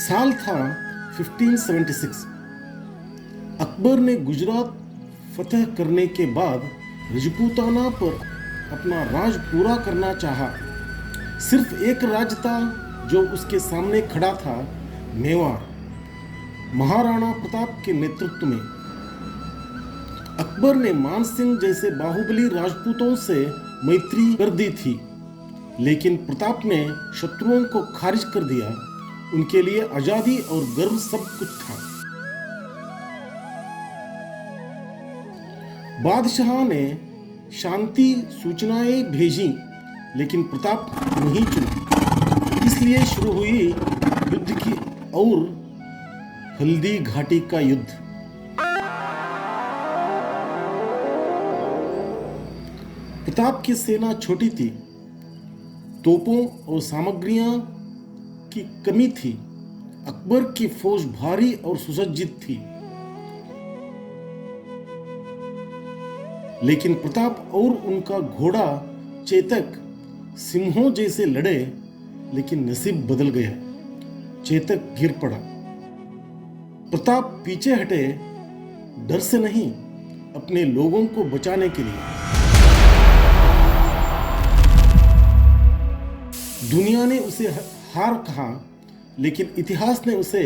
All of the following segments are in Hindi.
साल था 1576। अकबर ने गुजरात फतह करने के बाद रजपूताना पर अपना राज पूरा करना चाहा। सिर्फ एक राज्य था जो उसके सामने खड़ा था, मेवाड़। महाराणा प्रताप के नेतृत्व में अकबर ने मान सिंह जैसे बाहुबली राजपूतों से मैत्री कर दी थी, लेकिन प्रताप ने शत्रुओं को खारिज कर दिया। उनके लिए आजादी और गर्व सब कुछ था। बादशाह ने शांति सूचनाएं भेजी, लेकिन प्रताप नहीं चुना। इसलिए शुरू हुई युद्ध की और हल्दी घाटी का युद्ध। प्रताप की सेना छोटी थी, तोपों और सामग्रियां की कमी थी। अकबर की फौज भारी और सुसज्जित थी, लेकिन प्रताप और उनका घोड़ा चेतक सिंहों जैसे लड़े, लेकिन नसीब बदल गया। चेतक गिर पड़ा। प्रताप पीछे हटे, डर से नहीं, अपने लोगों को बचाने के लिए। दुनिया ने उसे हार कहा, लेकिन इतिहास ने उसे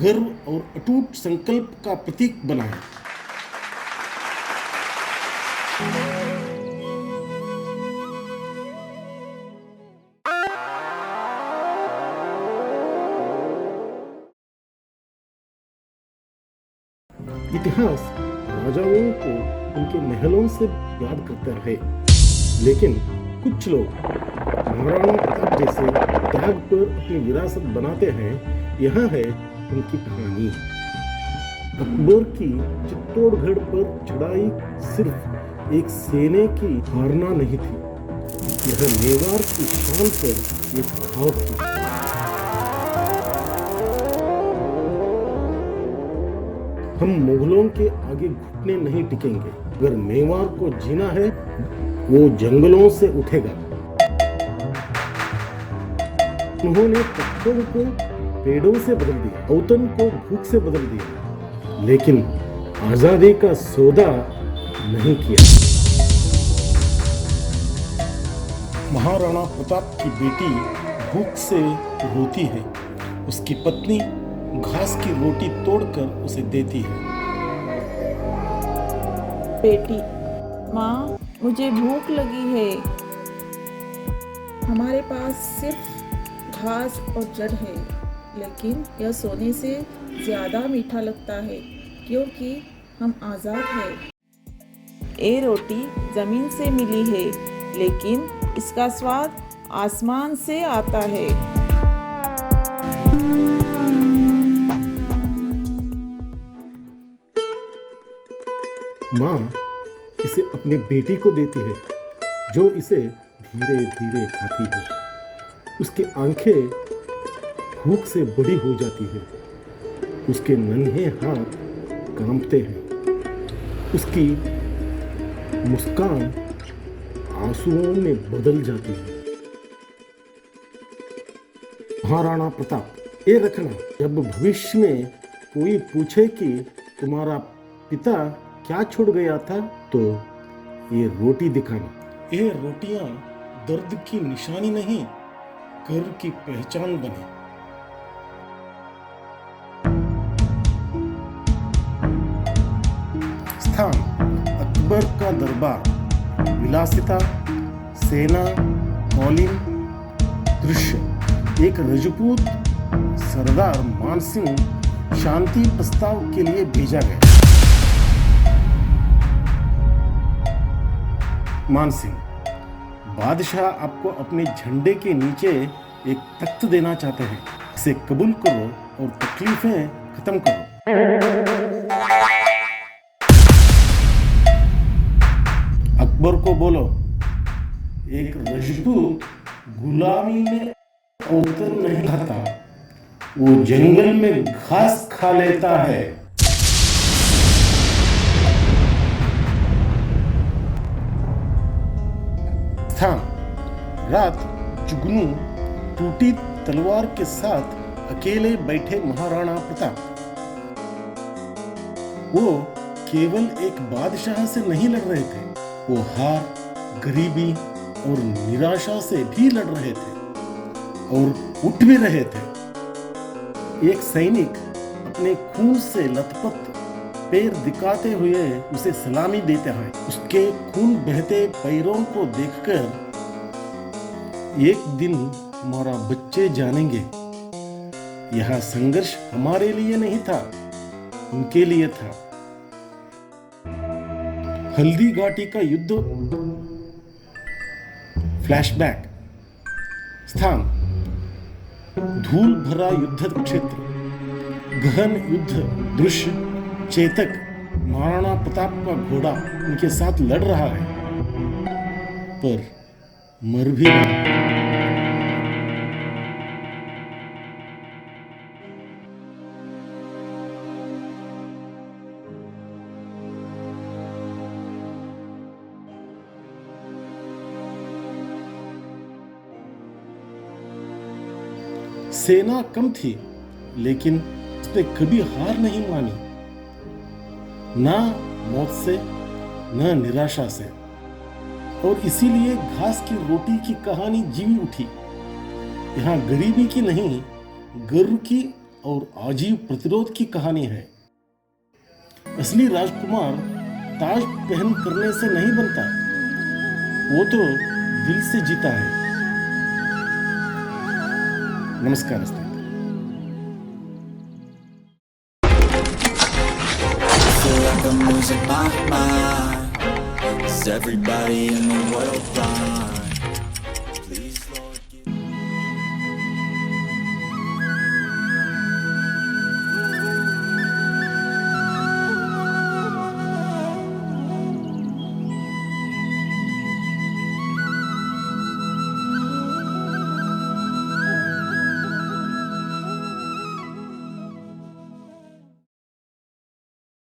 गर्व और अटूट संकल्प का प्रतीक बनाया। इतिहास राजाओं को उनके महलों से याद करता रहे, लेकिन कुछ लोग महाराणा प्रताप जैसे त्याग पर अपनी विरासत बनाते हैं। यह है उनकी कहानी। अकबर की चित्तौड़गढ़ पर चढ़ाई सिर्फ एक सेना की हारना नहीं थी, यह मेवाड़ की शान पर एक घाव थी। हम मुगलों के आगे घुटने नहीं टिकेंगे। अगर मेवाड़ को जीना है, वो जंगलों से उठेगा। उन्होंने पत्थरों को पेड़ों से बदल दिया, औतन को भूख से बदल दिया, लेकिन आजादी का सौदा नहीं किया। महाराणा प्रताप की बेटी भूख से रोती है। उसकी पत्नी घास की रोटी तोड़कर उसे देती है। बेटी, माँ, मुझे भूख लगी है। हमारे पास सिर्फ घास और जड़ है, लेकिन यह सोने से ज्यादा मीठा लगता है, क्योंकि हम आजाद हैं। ये रोटी जमीन से मिली है, लेकिन इसका स्वाद आसमान से आता है। माँ इसे अपनी बेटी को देती है, जो इसे धीरे धीरे खाती है। उसकी आंखें भूख से बड़ी हो जाती है। उसके नन्हे हाथ कांपते हैं। उसकी मुस्कान आंसुओं में बदल जाती है। महाराणा प्रताप, ये रखना, जब भविष्य में कोई पूछे कि तुम्हारा पिता क्या छोड़ गया था, तो ये रोटी दिखाना। ये रोटियां दर्द की निशानी नहीं, गर्व की पहचान बने। स्थान: अकबर का दरबार। विलासिता, सेना, कॉलिंग। दृश्य: एक रजपूत सरदार मानसिंह शांति प्रस्ताव के लिए भेजा गया। मानसिंह: बादशाह आपको अपने झंडे के नीचे एक तख्त देना चाहते हैं। इसे कबूल करो और तकलीफें खत्म करो। अकबर को बोलो, एक रजपूत गुलामी में औतन नहीं खाता, वो जंगल में घास खा लेता है। स्थान: रात जुगनू टूटी तलवार के साथ अकेले बैठे महाराणा प्रताप। वो केवल एक बादशाह से नहीं लड़ रहे थे, वो हार, गरीबी और निराशा से भी लड़ रहे थे और उठ भी रहे थे। एक सैनिक अपने खून से लथपथ पैर दिखाते हुए उसे सलामी देता है। उसके खून बहते पैरों को देखकर एक दिन हमारा बच्चे जानेंगे, यह संघर्ष हमारे लिए नहीं था, उनके लिए था। हल्दी घाटी का युद्ध फ्लैशबैक। स्थान धूल भरा युद्ध क्षेत्र, गहन युद्ध दृश्य। चेतक महाराणा प्रताप का घोड़ा उनके साथ लड़ रहा है, पर मर भी रहा। सेना कम थी, लेकिन उसने कभी हार नहीं मानी, ना मौत से न निराशा से। और इसीलिए घास की रोटी की कहानी जीवी उठी। यहाँ गरीबी की नहीं, गर्व की और आजीव प्रतिरोध की कहानी है। असली राजकुमार ताज पहन करने से नहीं बनता, वो तो दिल से जीता है। नमस्कार। I'm losing my mind. Is everybody in the world blind?